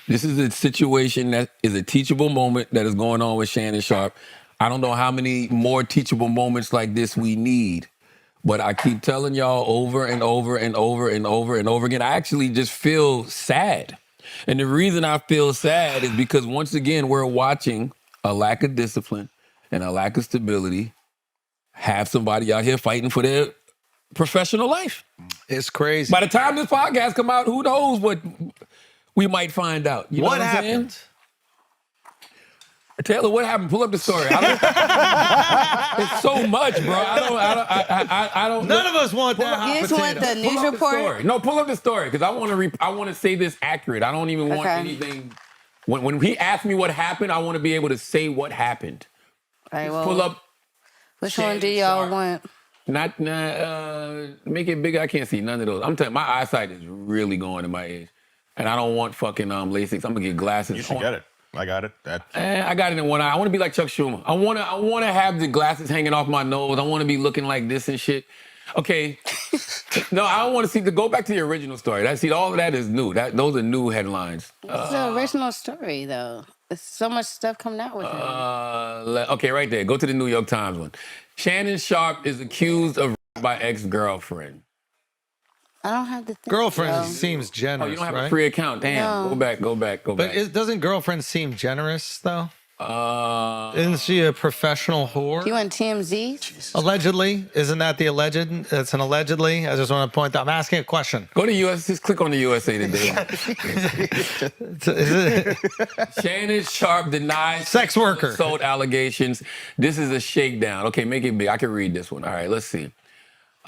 This is a situation that is a teachable moment that is going on with Shannon Sharpe. I don't know how many more teachable moments like this we need, but I keep telling y'all over and over and over and over and over again, I actually just feel sad. And the reason I feel sad is because once again, we're watching a lack of discipline and a lack of stability have somebody out here fighting for their professional life. It's crazy. By the time this podcast come out, who knows what we might find out. You know what happened? Saying? Taylor, what happened? Pull up the story. It's so much, bro. I don't. None of us want that hot You just potato. want the news report? No, pull up the story because I want to say this accurate. I don't even want anything. When he asked me what happened, I want to be able to say what happened. All right, well, Pull up. Which one do y'all want? Not make it bigger. I can't see none of those. I'm telling you, my eyesight is really going to my age, and I don't want fucking LASIK. I'm gonna get glasses. You should get it. I got it. I got it in one eye. I want to be like Chuck Schumer. I want to have the glasses hanging off my nose. I want to be looking like this and shit. Okay. No, I don't want to see. Go back to the original story. All of that is new. Those are new headlines. It's the original story, though. There's so much stuff coming out with it. Okay, right there. Go to the New York Times one. Shannon Sharpe is accused of by ex-girlfriend. I don't have the thing. Girlfriend seems generous, Oh, you don't have right? a free account. Damn. No. Go back. But doesn't girlfriend seem generous, though? Isn't she a professional whore? You want TMZ? Allegedly. Isn't that the alleged? It's an allegedly. I just want to point out. I'm asking a question. Go to US. Just click on the USA Today. Shannon Sharpe denies sex worker assault allegations. This is a shakedown. Okay, make it big. I can read this one. All right, let's see.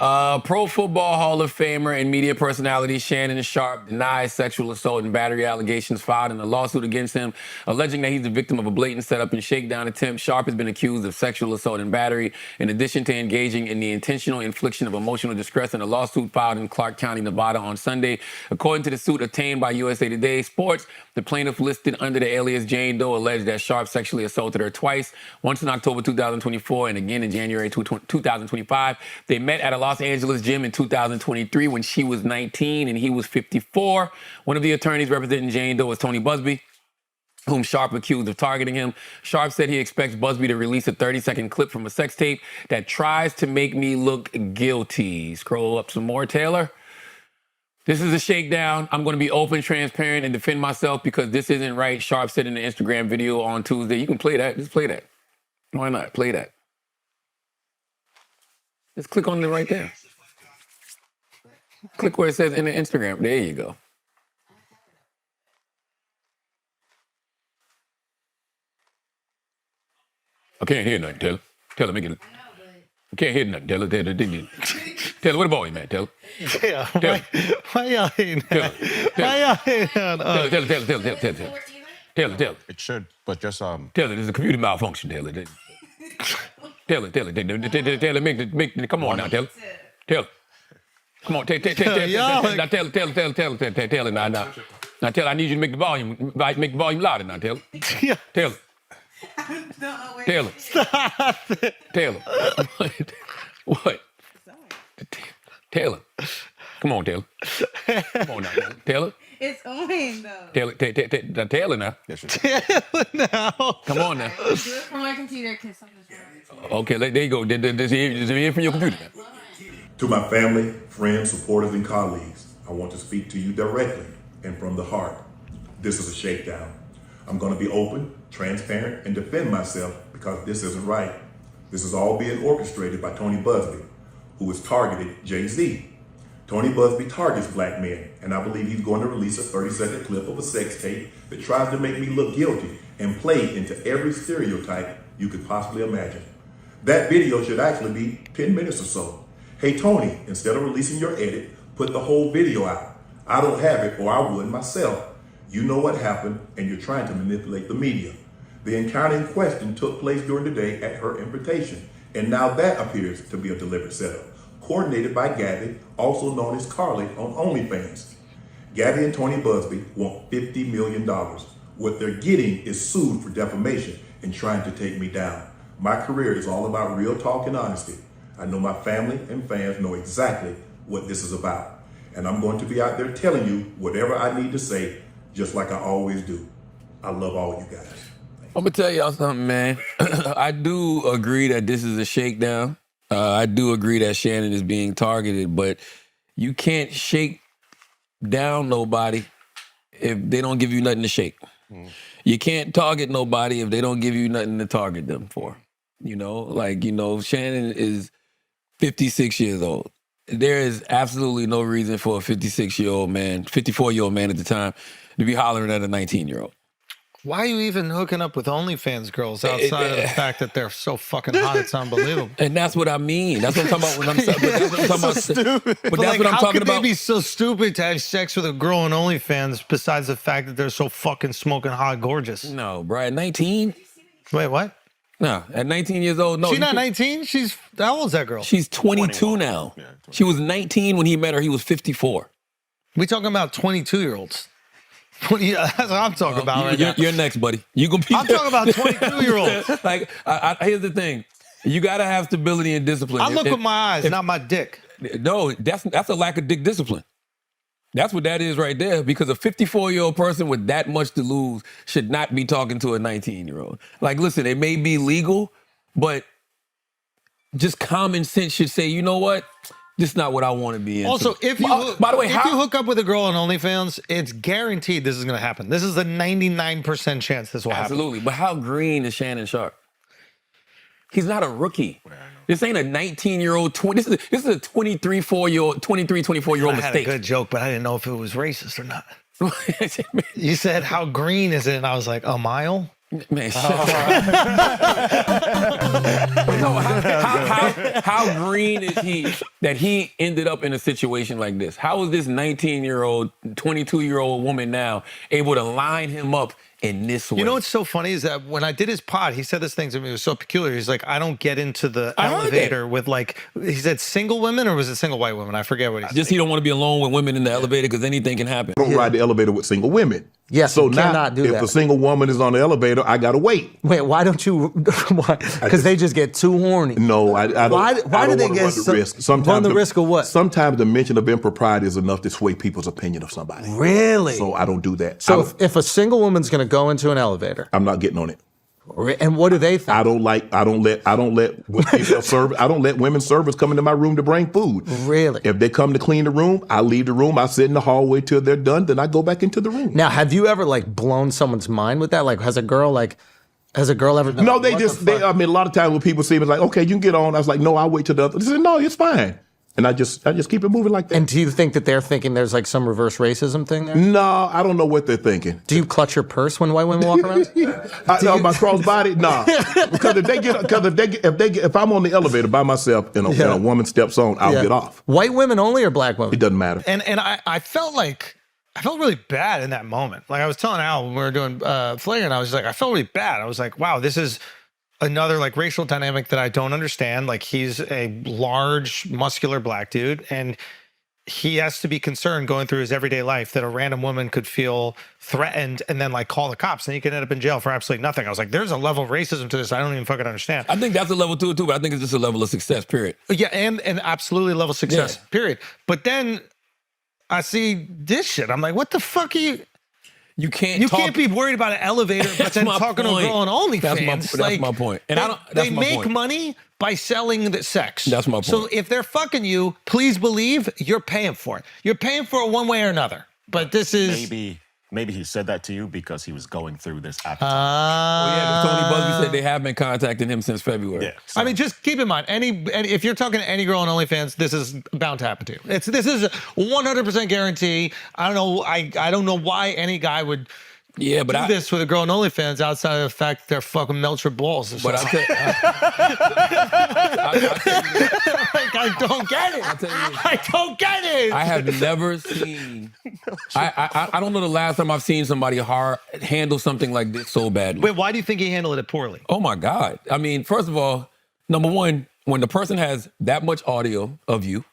Pro Football Hall of Famer and media personality Shannon Sharpe denies sexual assault and battery allegations filed in a lawsuit against him, alleging that he's the victim of a blatant setup and shakedown attempt. Sharpe has been accused of sexual assault and battery, in addition to engaging in the intentional infliction of emotional distress in a lawsuit filed in Clark County, Nevada on Sunday. According to the suit obtained by USA Today Sports, the plaintiff listed under the alias Jane Doe alleged that Sharpe sexually assaulted her twice, once in October 2024 and again in January 2025. They met at a Los Angeles gym in 2023 when she was 19 and he was 54. One of the attorneys representing Jane Doe was Tony Busby, whom Sharpe accused of targeting him. Sharpe said he expects Busby to release a 30-second clip from a sex tape that tries to make me look guilty. Scroll up some more, Taylor. This is a shakedown. I'm going to be open, transparent, and defend myself because this isn't right. Sharpe said in the Instagram video on Tuesday. You can play that. Just play that. Why not? Play that. Just click on it right there. Click where it says in the Instagram. There you go. I can't hear nothing, Taylor. Taylor, make it. I can't hear nothing, Taylor. Taylor, what about you, man? Taylor. Yeah. Taylor. Why y'all hating? Why y'all hating on us? Taylor. It should, but just Taylor, there's a computer malfunction, Taylor. Taylor, make come on now, Taylor. Taylor. Come on, Taylor. Now, Taylor, now, Taylor, I need you to make the volume louder now, Taylor. Yeah. Taylor. Taylor. Stop it. Taylor. What? Taylor. Come on, Taylor. Come on now, Taylor. It's on though. Taylor now. Taylor now. Come on now. Do it from my computer because something's wrong. Okay, there you go. Does he hear from your computer now? To my family, friends, supporters, and colleagues, I want to speak to you directly and from the heart. This is a shakedown. I'm going to be open, transparent, and defend myself because this isn't right. This is all being orchestrated by Tony Busby, who has targeted Jay-Z. Tony Busby targets black men, and I believe he's going to release a 30-second clip of a sex tape that tries to make me look guilty and play into every stereotype you could possibly imagine. That video should actually be 10 minutes or so. Hey, Tony, instead of releasing your edit, put the whole video out. I don't have it, or I would myself. You know what happened, and you're trying to manipulate the media. The encounter in question took place during the day at her invitation, and now that appears to be a deliberate setup, coordinated by Gabby, also known as Carly on OnlyFans. Gabby and Tony Busby want $50 million. What they're getting is sued for defamation and trying to take me down. My career is all about real talk and honesty. I know my family and fans know exactly what this is about. And I'm going to be out there telling you whatever I need to say, just like I always do. I love all you guys. I'm gonna tell y'all something, man. I do agree that this is a shakedown. I do agree that Shannon is being targeted, but you can't shake down nobody if they don't give you nothing to shake. You can't target nobody if they don't give you nothing to target them for. Shannon is 56 years old. There is absolutely no reason for a 56-year-old man, 54-year-old man at the time, to be hollering at a 19-year-old. Why are you even hooking up with OnlyFans girls outside of the fact that they're so fucking hot? It's unbelievable. And that's what I mean. That's what I'm talking about when I'm stupid. But that's what I'm how talking could about. they be so stupid to have sex with a girl on OnlyFans besides the fact that they're so fucking smoking hot gorgeous? No, bro. At 19? Wait, what? No, at 19 years old, no. She's not 19? How old is that girl? She's 22 now. Yeah, She was 19 when he met her. He was 54. We talking about 22-year-olds. That's what I'm talking about right now. You're next, buddy. You gonna be I'm talking about 22-year-olds. Like, here's the thing. You got to have stability and discipline. I look with my eyes, not my dick. No, that's a lack of dick discipline. That's what that is right there, because a 54-year-old person with that much to lose should not be talking to a 19-year-old. Like, listen, it may be legal, but just common sense should say, you know what? This is not what I want to be into. Also, if you by the way, if you hook up with a girl on OnlyFans, it's guaranteed this is going to happen. This is a 99% chance this will happen. Absolutely. But how green is Shannon Sharpe? He's not a rookie. This ain't a 19-year-old, this is a 23, 24-year-old I had a mistake. good joke, but I didn't know if it was racist or not. You said, how green is it? And I was like, a mile? Man, shut up. No, how green is he that he ended up in a situation like this? How is this 19-year-old, 22-year-old woman now able to line him up in this way? You know what's so funny is that when I did his pod, he said this thing to me. It was so peculiar. He's like, I don't get into the elevator with he said single women, or was it single white women? I forget what he said. Just he don't want to be alone with women in the elevator because anything can happen. I don't ride the elevator with single women. Yes, so you now, cannot do if that. a single woman is on the elevator, I gotta wait. Wait, why don't you? Because they just get too horny. No, I don't. Why I do don't they wanna get run the risk? run the risk of what? Sometimes the mention of impropriety is enough to sway people's opinion of somebody. Really? So I don't do that. So if a single woman's going to go into an elevator, I'm not getting on it. and what do they think? I don't let women servers come into my room to bring food. Really? If they come to clean the room, I leave the room. I sit in the hallway till they're done. Then I go back into the room. Now, have you ever blown someone's mind with that? Like, has a girl ever done? No, I mean, a lot of times when people see me, it's like, okay, you can get on. I was like, no, I'll wait till the other. They said, no, it's fine. And I just keep it moving like that. And do you think that they're thinking there's some reverse racism thing there? No, I don't know what they're thinking. Do you clutch your purse when white women walk around? My crossbody? Nah. Because if I'm on the elevator by myself and a woman steps on, I'll get off. White women only or black women? It doesn't matter. And I felt really bad in that moment. Like I was telling Al when we were doing Flagrant, I was like, I felt really bad. I was like, wow, this is another racial dynamic that I don't understand. Like he's a large, muscular black dude, and he has to be concerned going through his everyday life that a random woman could feel threatened and then call the cops, and he could end up in jail for absolutely nothing. I was like, there's a level of racism to this I don't even fucking understand. I think that's a level to it too, but I think it's just a level of success, period. Yeah, and absolutely a level of success, period. But then I see this shit. I'm like, what the fuck are you? You can't be worried about an elevator, but then talking to a girl on OnlyFans. That's my point. And they make money by selling the sex. That's my point. So if they're fucking you, please believe you're paying for it. You're paying for it one way or another. But this is maybe he said that to you because he was going through this at the time. Tony Busby said they have been contacting him since February. Yeah, so. I mean, just keep in mind, if you're talking to any girl on OnlyFans, this is bound to happen to you. This is a 100% guarantee. I don't know. I don't know why any guy would do this with a girl on OnlyFans outside of the fact that they're fucking melt your balls. But I don't get it. I don't get it. I have never seen. I don't know the last time I've seen somebody handle something like this so badly. Wait, why do you think he handled it poorly? Oh my God! I mean, first of all, number one, when the person has that much audio of you,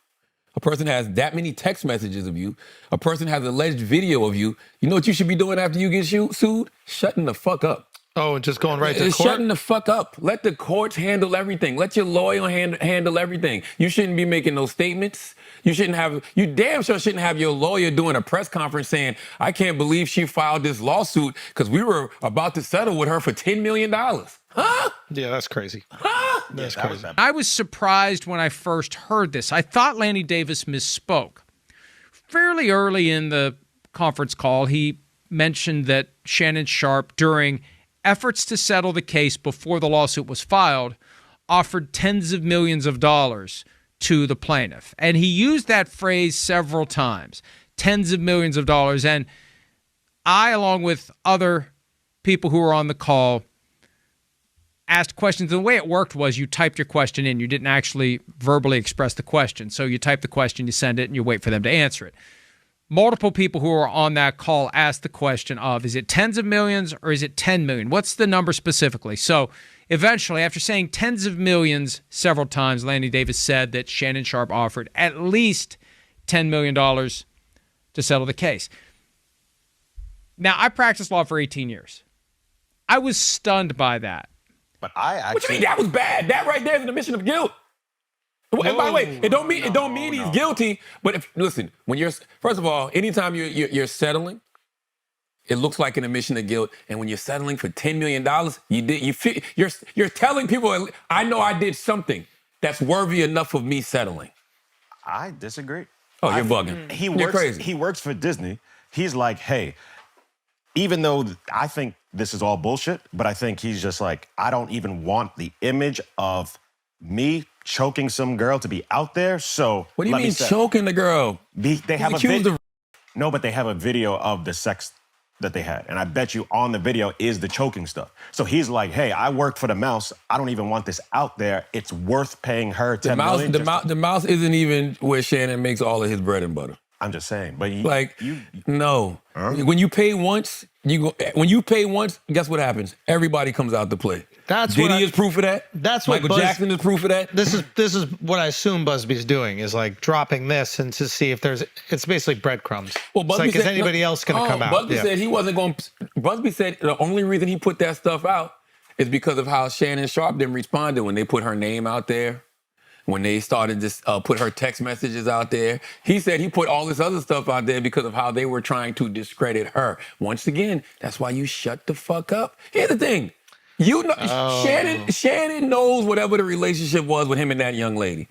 a person has that many text messages of you, a person has alleged video of you, you know what you should be doing after you get sued? Shutting the fuck up. Oh, and just going right to It's court? shutting the fuck up. Let the courts handle everything. Let your lawyer handle everything. You shouldn't be making those statements. You damn sure shouldn't have your lawyer doing a press conference saying, I can't believe she filed this lawsuit because we were about to settle with her for $10 million. Huh? Yeah, that's crazy. Huh? That's crazy. I was surprised when I first heard this. I thought Lanny Davis misspoke. Fairly early in the conference call, he mentioned that Shannon Sharpe, during efforts to settle the case before the lawsuit was filed, offered tens of millions of dollars to the plaintiff. And he used that phrase several times, tens of millions of dollars. And I, along with other people who were on the call, asked questions. And the way it worked was you typed your question in. You didn't actually verbally express the question. So you type the question, you send it, and you wait for them to answer it. Multiple people who were on that call asked the question of, is it tens of millions or is it 10 million? What's the number specifically? So eventually, after saying tens of millions several times, Lanny Davis said that Shannon Sharpe offered at least $10 million to settle the case. Now, I practiced law for 18 years. I was stunned by that. But I actually. What you mean that was bad? That right there is an admission of guilt. And by the way, it don't mean he's guilty. But listen, when you're first of all, anytime you're settling, it looks like an admission of guilt. And when you're settling for $10 million, you're telling people, I know I did something that's worthy enough of me settling. I disagree. Oh, you're bugging. You're crazy. He works for Disney. He's like, hey, even though I think this is all bullshit, but I think he's just like, I don't even want the image of me choking some girl to be out there. So What do you mean choking the girl? They have a accused video. of- No, but they have a video of the sex that they had. And I bet you on the video is the choking stuff. So he's like, hey, I worked for the mouse. I don't even want this out there. It's worth paying her $10 million. The mouse isn't even where Shannon makes all of his bread and butter. I'm just saying. But no. When you pay once, guess what happens? Everybody comes out to play. Diddy is proof of that. That's what Michael Jackson is proof of that. This is what I assume Busby's doing, is like dropping this and to see if it's basically breadcrumbs. Well, it's Busby like, is said, anybody else going to come out? Busby said he wasn't going. Busby said the only reason he put that stuff out is because of how Shannon Sharpe didn't respond when they put her name out there, when they started to put her text messages out there. He said he put all this other stuff out there because of how they were trying to discredit her. Once again, that's why you shut the fuck up. Here's the thing. You know, Shannon knows whatever the relationship was with him and that young lady.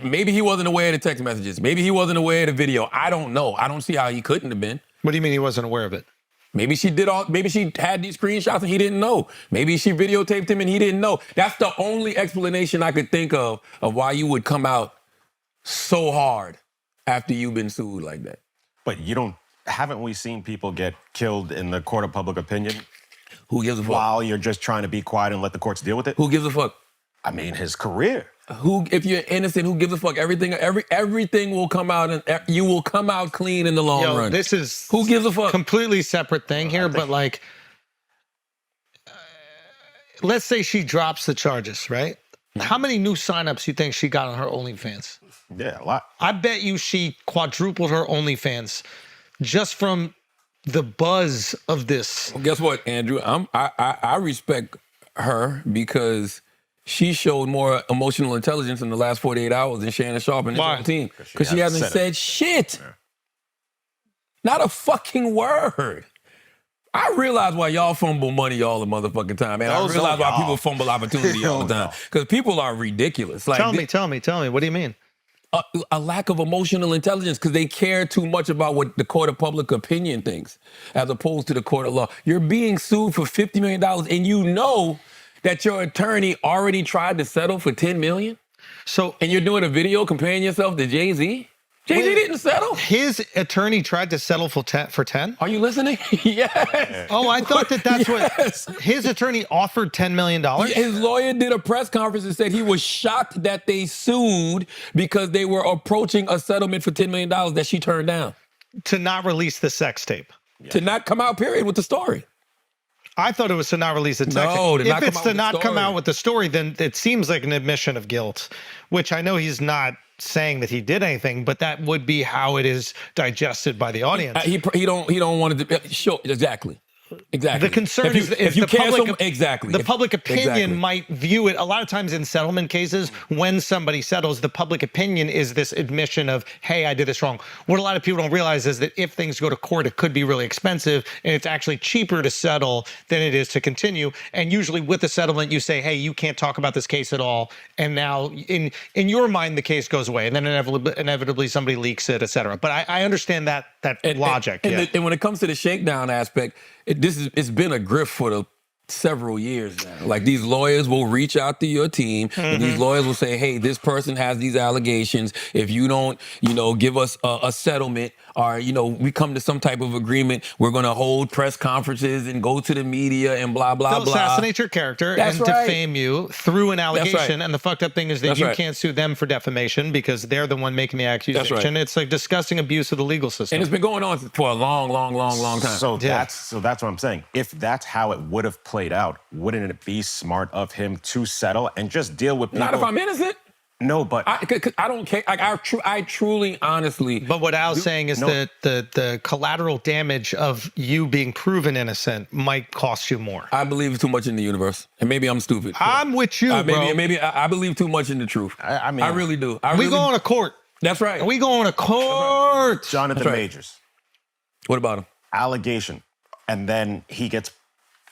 Maybe he wasn't aware of the text messages. Maybe he wasn't aware of the video. I don't know. I don't see how he couldn't have been. What do you mean he wasn't aware of it? Maybe she had these screenshots and he didn't know. Maybe she videotaped him and he didn't know. That's the only explanation I could think of why you would come out so hard after you've been sued like that. But haven't we seen people get killed in the court of public opinion? Who gives a fuck? While you're just trying to be quiet and let the courts deal with it? Who gives a fuck? I mean, his career. If you're innocent, who gives a fuck? Everything will come out and you will come out clean in the long run. This is who gives a fuck? Completely separate thing here, but like, let's say she drops the charges, right? How many new signups you think she got on her OnlyFans? Yeah, a lot. I bet you she quadrupled her OnlyFans just from the buzz of this. Well, guess what, Andrew? I respect her because she showed more emotional intelligence in the last 48 hours than Shannon Sharpe and his whole team. Because she hasn't said shit. Yeah. Not a fucking word. I realize why y'all fumble money all the motherfucking time, man. I realize why people fumble opportunity all the time. Because people are ridiculous. Like, tell me. What do you mean? A lack of emotional intelligence because they care too much about what the court of public opinion thinks as opposed to the court of law. You're being sued for $50 million and you know that your attorney already tried to settle for $10 million? And you're doing a video comparing yourself to Jay-Z? Jay-Z didn't settle. His attorney tried to settle for 10? Are you listening? Yes. Oh, I thought that's what his attorney offered $10 million. His lawyer did a press conference and said he was shocked that they sued because they were approaching a settlement for $10 million that she turned down. To not release the sex tape. To not come out, period, with the story. I thought it was to not release the text. No, if it's to not come out with the story, then it seems like an admission of guilt, which I know he's not saying that he did anything, but that would be how it is digested by the audience. He don't want it to. Sure, exactly. Exactly. The concern If you- is if you the cancel- public, exactly. the public opinion Exactly. might view it. A lot of times in settlement cases, when somebody settles, the public opinion is this admission of, hey, I did this wrong. What a lot of people don't realize is that if things go to court, it could be really expensive, and it's actually cheaper to settle than it is to continue. And usually with a settlement, you say, hey, you can't talk about this case at all. And now in your mind, the case goes away, and then inevitably somebody leaks it, et cetera. But I understand that logic. And when it comes to the shakedown aspect, it's been a grift for the several years now. Like, these lawyers will reach out to your team, and these lawyers will say, hey, this person has these allegations. If you don't, give us a settlement, or, we come to some type of agreement, we're going to hold press conferences and go to the media and blah, blah, They'll blah. assassinate your character That's and right. defame you through an allegation. right. And the fucked up thing is that That's you right. can't sue them for defamation because they're the one making the accusation. right. It's like disgusting abuse of the legal system. And it's been going on for a long, long, long, long time. So that's what I'm saying. If that's how it would have played out, wouldn't it be smart of him to settle and just deal with people? Not if I'm innocent. No, but I don't care. Like, I truly, honestly. But what Al's saying is that the collateral damage of you being proven innocent might cost you more. I believe too much in the universe, and maybe I'm stupid. I'm with you, bro. Maybe I believe too much in the truth. I mean, I really do. We going to court. That's right. We going to court. Jonathan right. Majors, What about him? allegation, and then he gets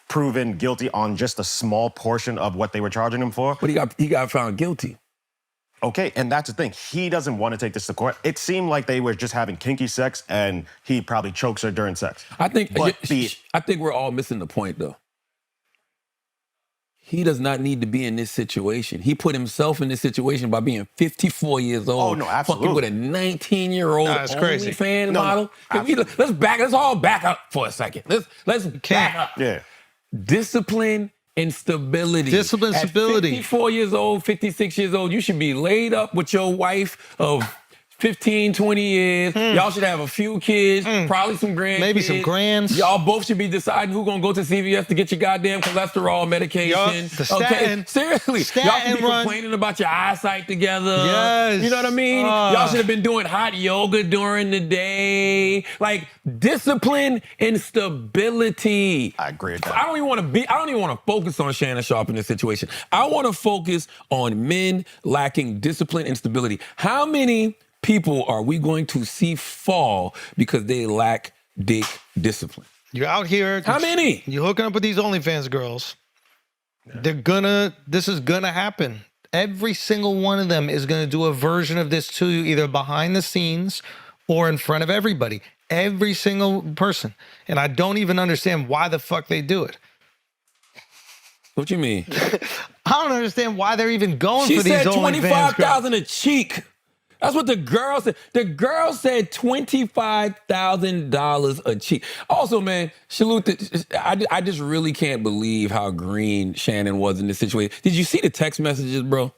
proven guilty on just a small portion of what they were charging him for. But he got found guilty. Okay, and that's the thing. He doesn't want to take this to court. It seemed like they were just having kinky sex, and he probably chokes her during sex. I think But I think we're all missing the point, though. He does not need to be in this situation. He put himself in this situation by being 54 years old. Oh, no, absolutely. Fucking with a 19-year-old That's crazy. OnlyFans No, model. Let's all back up for a second. Let's back up. Yeah. Discipline and stability. Discipline, At stability. 54 years old, 56 years old, you should be laid up with your wife of 15, 20 years. Y'all should have a few kids, probably some grandkids. Maybe some grands. Y'all both should be deciding who's gonna go to CVS to get your goddamn cholesterol medication. Yup, the statin. Seriously. Statin Y'all should be run. complaining about your eyesight together. Yes. You know what I mean? Y'all should have been doing hot yoga during the day. Like, discipline and stability. I agree with that. I don't even want to focus on Shannon Sharpe in this situation. I want to focus on men lacking discipline and stability. How many people are we going to see fall because they lack dick discipline? You're out here. How many? You're hooking up with these OnlyFans girls. This is gonna happen. Every single one of them is gonna do a version of this to you, either behind the scenes or in front of everybody. Every single person. And I don't even understand why the fuck they do it. What you mean? I don't understand why they're even going She for these said OnlyFans girls. $25,000 a cheek. That's what the girl said. The girl said $25,000 a cheek. Also, man, salute. I just really can't believe how green Shannon was in this situation. Did you see the text messages, bro?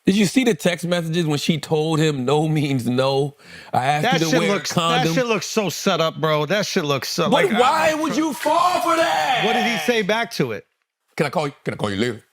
Did you see the text messages when she told him no means no? I asked you to wear a condom. That shit looks so set up, bro. That shit looks so. But why would you fall for that? What did he say back to it? Can I call you later?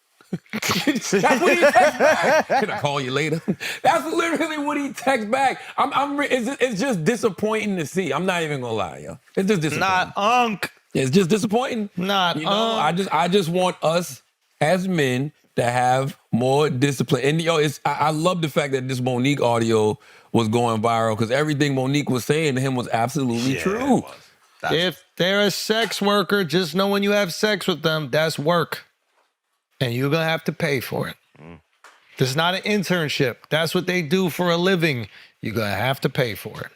That's what he text back. Can I call you later? That's literally what he text back. It's just disappointing to see. I'm not even gonna lie, yo. It's just disappointing. Not unk. It's just disappointing. Not I just want us as men to have more discipline. And I love the fact that this Monique audio was going viral because everything Monique was saying to him was absolutely true. If they're a sex worker, just know when you have sex with them, that's work. And you're going to have to pay for it. This is not an internship. That's what they do for a living. You're going to have to pay for it.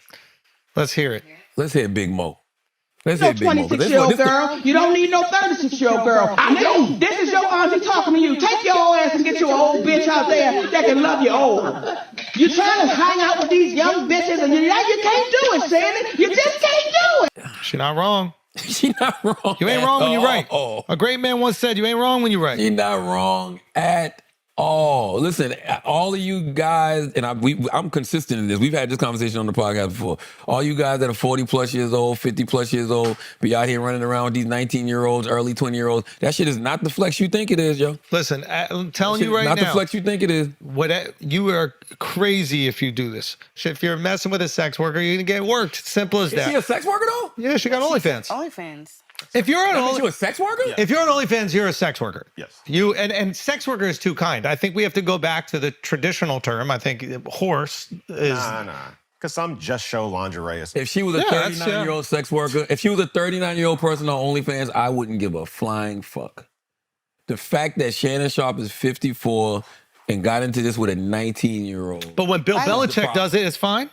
Let's hear it. Let's hear Big Mo. Let's No hear Big Mo. 26-year-old girl. You don't need no 36-year-old girl. Nigga, this is your auntie talking to you. Take your old ass and get you a old bitch out there that can love you old. You trying to hang out with these young bitches and you can't do it, Shannon. You just can't do it. She's not wrong. She's not wrong. You ain't wrong when you're right. Oh. A great man once said, you ain't wrong when you're right. You're not wrong at all. Listen, all of you guys, and I'm consistent in this. We've had this conversation on the podcast before. All you guys that are 40 plus years old, 50 plus years old, be out here running around with these 19-year-olds, early 20-year-olds. That shit is not the flex you think it is, yo. Listen, I'm telling you right now. Not the now. flex you think it is. You are crazy if you do this. If you're messing with a sex worker, you're going to get worked. Simple as Is that. she a sex worker, though? Yeah, she got OnlyFans. OnlyFans. If you're on That means you a sex worker? if you're on OnlyFans, you're a sex worker. Yes. You and sex worker is too kind. I think we have to go back to the traditional term. I think horse is Nah. Because some just show lingerie. If she was a 39-year-old sex worker, if she was a 39-year-old person on OnlyFans, I wouldn't give a flying fuck. The fact that Shannon Sharpe is 54 and got into this with a 19-year-old. But when Bill Belichick does it, it's fine.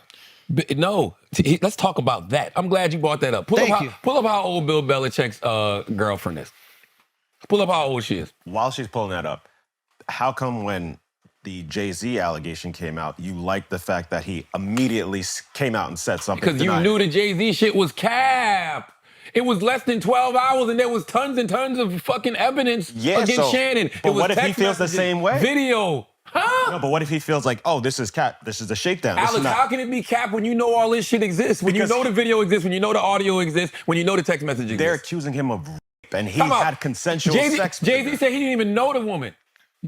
No, let's talk about that. I'm glad you brought that up. Pull up how old Bill Belichick's girlfriend is. Pull up how old she is. While she's pulling that up, how come when the Jay-Z allegation came out, you liked the fact that he immediately came out and said something? Because you knew the Jay-Z shit was cap. It was less than 12 hours and there was tons and tons of fucking evidence against Shannon. But it was what if he text feels the messages, same way? Video. Huh? No, but what if he feels like, oh, this is cap, this is a shakedown. Alex, how can it be cap when you know all this shit exists? When you know the video exists, when you know the audio exists, when you know the text message exists? They're accusing him of rape, and he had consensual sex with Jay-Z said he didn't even know the woman.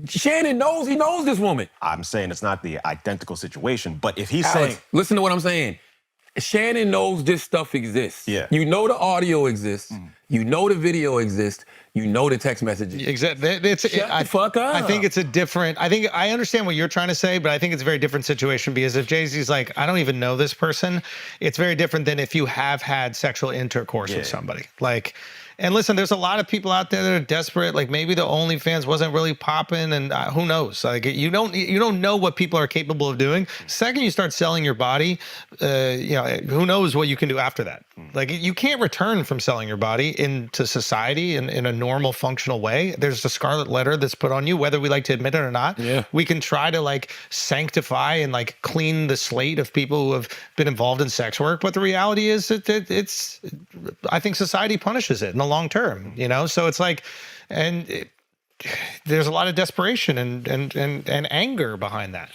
Shannon knows he knows this woman. I'm saying it's not the identical situation, but if he's Alex, saying... listen to what I'm saying. Shannon knows this stuff exists. Yeah. You know the audio exists. You know the video exists. You know the text messages. Exactly. Shut the fuck up. I think it's a different. I think I understand what you're trying to say, but I think it's a very different situation because if Jay-Z's like, I don't even know this person, it's very different than if you have had sexual intercourse with somebody. Like, and listen, there's a lot of people out there that are desperate. Like maybe the OnlyFans wasn't really popping, and who knows? Like you don't know what people are capable of doing. Second, you start selling your body, who knows what you can do after that? Like you can't return from selling your body into society in a normal functional way. There's a scarlet letter that's put on you, whether we like to admit it or not. Yeah. We can try to like sanctify and like clean the slate of people who have been involved in sex work, but the reality is that it's. I think society punishes it in the long term. So it's like, there's a lot of desperation and anger behind that.